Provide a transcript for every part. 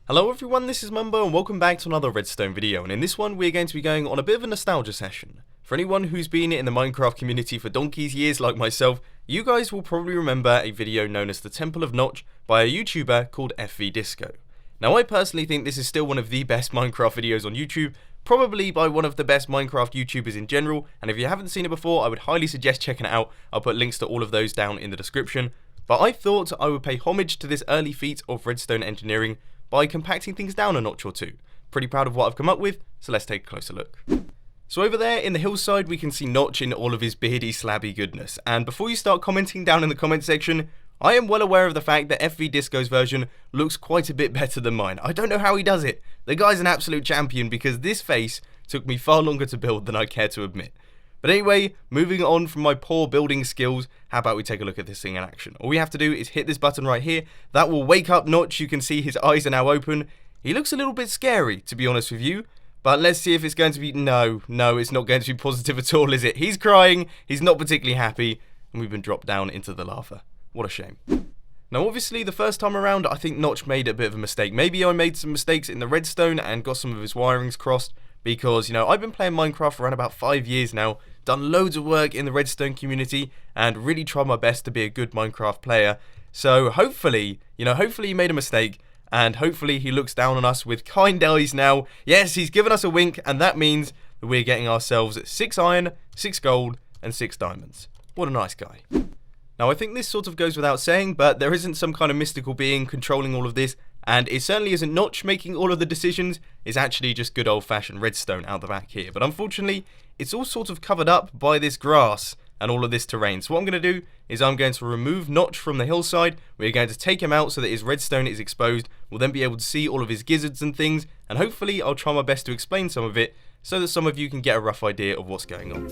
Hello everyone, this is Mumbo and welcome back to another Redstone video, and in this one we're going to be going on a bit of a nostalgia session. For anyone who's been in the Minecraft community for donkey's years like myself, you guys will probably remember a video known as the Temple of Notch by a YouTuber called FVDisco. Now I personally think this is still one of the best Minecraft videos on YouTube, probably by one of the best Minecraft YouTubers in general, and if you haven't seen it before I would highly suggest checking it out. I'll put links to all of those down in the description. But I thought I would pay homage to this early feat of redstone engineering by compacting things down a notch or two. Pretty proud of what I've come up with, so let's take a closer look. So over there in the hillside we can see Notch in all of his beardy slabby goodness, and before you start commenting down in the comment section, I am well aware of the fact that FVDisco's version looks quite a bit better than mine. I don't know how he does it. The guy's an absolute champion because this face took me far longer to build than I care to admit. But anyway, moving on from my poor building skills, how about we take a look at this thing in action. All we have to do is hit this button right here. That will wake up Notch. You can see his eyes are now open. He looks a little bit scary, to be honest with you. But let's see if it's going to be... No, it's not going to be positive at all, is it? He's crying, he's not particularly happy, and we've been dropped down into the lava. What a shame. Now obviously the first time around I think Notch made a bit of a mistake. Maybe I made some mistakes in the redstone and got some of his wirings crossed. Because, you know, I've been playing Minecraft for around about 5 years now, done loads of work in the redstone community, and really tried my best to be a good Minecraft player. So hopefully, hopefully he made a mistake, and hopefully he looks down on us with kind eyes now. Yes, he's given us a wink, and that means that we're getting ourselves 6 iron, 6 gold, and 6 diamonds. What a nice guy. Now I think this sort of goes without saying, but there isn't some kind of mystical being controlling all of this, and it certainly isn't Notch making all of the decisions. It's actually just good old-fashioned redstone out the back here. But unfortunately, it's all sort of covered up by this grass and all of this terrain. So what I'm going to do is I'm going to remove Notch from the hillside. We're going to take him out so that his redstone is exposed. We'll then be able to see all of his gizzards and things, and hopefully I'll try my best to explain some of it so that some of you can get a rough idea of what's going on.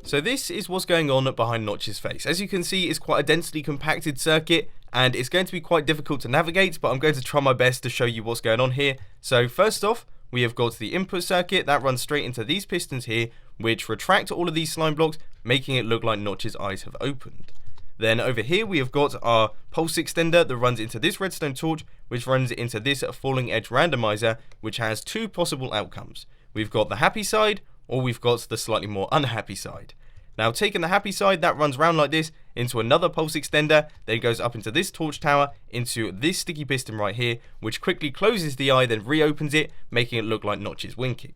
So this is what's going on behind Notch's face. As you can see, it's quite a densely compacted circuit, and it's going to be quite difficult to navigate, but I'm going to try my best to show you what's going on here. So first off, we have got the input circuit that runs straight into these pistons here, which retract all of these slime blocks, making it look like Notch's eyes have opened. Then over here we have got our pulse extender that runs into this redstone torch, which runs into this falling edge randomizer, which has 2 possible outcomes. We've got the happy side, or we've got the slightly more unhappy side. Now taking the happy side, that runs round like this into another pulse extender, then goes up into this torch tower, into this sticky piston right here, which quickly closes the eye, then reopens it, making it look like Notch is winking.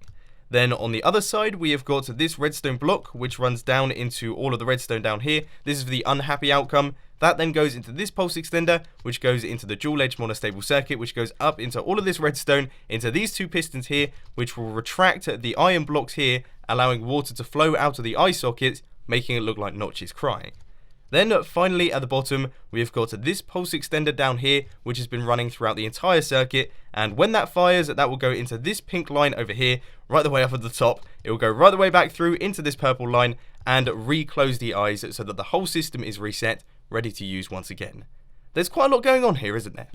Then on the other side, we have got this redstone block, which runs down into all of the redstone down here. This is the unhappy outcome. That then goes into this pulse extender, which goes into the dual edge monostable circuit, which goes up into all of this redstone, into these 2 pistons here, which will retract the iron blocks here, allowing water to flow out of the eye sockets, making it look like Notch is crying. Then finally at the bottom we have got this pulse extender down here, which has been running throughout the entire circuit, and when that fires, that will go into this pink line over here, right the way up at the top. It will go right the way back through into this purple line and reclose the eyes so that the whole system is reset, ready to use once again. There's quite a lot going on here, isn't there?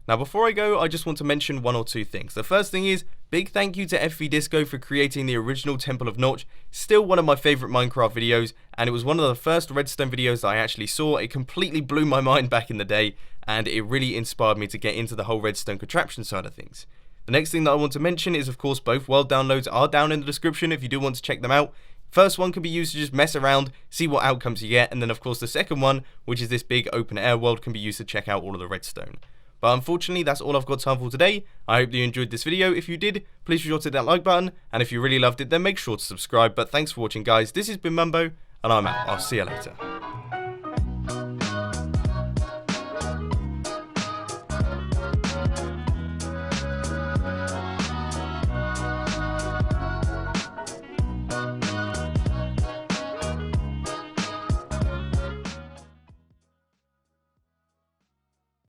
Now before I go, I just want to mention 1 or 2 things. The first thing is, big thank you to FVDisco for creating the original Temple of Notch. Still one of my favourite Minecraft videos, and it was one of the first redstone videos that I actually saw. It completely blew my mind back in the day, and it really inspired me to get into the whole redstone contraption side of things. The next thing that I want to mention is, of course, both world downloads are down in the description if you do want to check them out. First one can be used to just mess around, see what outcomes you get, and then of course the second one, which is this big open air world, can be used to check out all of the redstone. But unfortunately, that's all I've got time for today. I hope you enjoyed this video. If you did, please be sure to hit that like button. And if you really loved it, then make sure to subscribe. But thanks for watching, guys. This has been Mumbo, and I'm out. I'll see you later.